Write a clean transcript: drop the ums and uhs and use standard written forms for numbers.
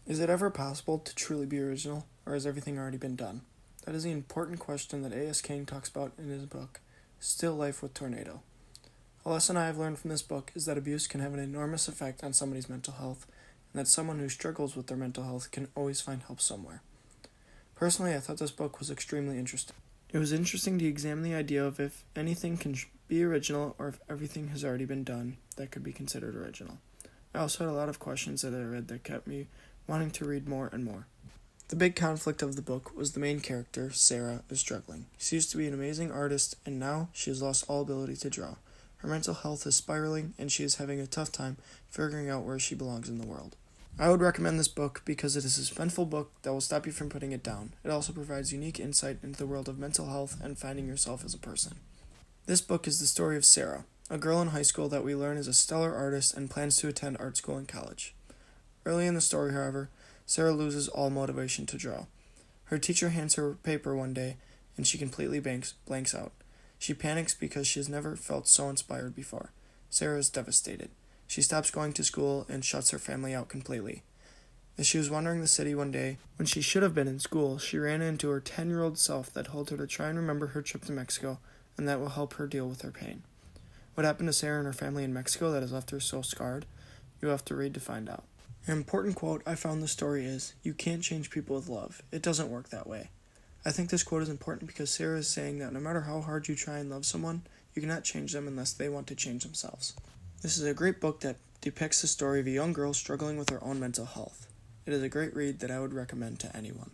Is it ever possible to truly be original, or has everything already been done? That is the important question that A.S. King talks about in his book, Still Life with Tornado. A lesson I have learned from this book is that abuse can have an enormous effect on somebody's mental health, and that someone who struggles with their mental health can always find help somewhere. Personally, I thought this book was extremely interesting. It was interesting to examine the idea of if anything can be original or if everything has already been done that could be considered original. I also had a lot of questions that I read that kept me wanting to read more and more. The big conflict of the book was the main character, Sarah, is struggling. She used to be an amazing artist, and now she has lost all ability to draw. Her mental health is spiraling, and she is having a tough time figuring out where she belongs in the world. I would recommend this book because it is a suspenseful book that will stop you from putting it down. It also provides unique insight into the world of mental health and finding yourself as a person. This book is the story of Sarah, a girl in high school that we learn is a stellar artist and plans to attend art school and college. Early in the story, however, Sarah loses all motivation to draw. Her teacher hands her paper one day, and she completely blanks out. She panics because she has never felt so inspired before. Sarah is devastated. She stops going to school and shuts her family out completely. As she was wandering the city one day, when she should have been in school, she ran into her 10-year-old self that told her to try and remember her trip to Mexico, and that will help her deal with her pain. What happened to Sarah and her family in Mexico that has left her so scarred? You have to read to find out. An important quote I found in the story is, "You can't change people with love. It doesn't work that way." I think this quote is important because Sarah is saying that no matter how hard you try and love someone, you cannot change them unless they want to change themselves. This is a great book that depicts the story of a young girl struggling with her own mental health. It is a great read that I would recommend to anyone.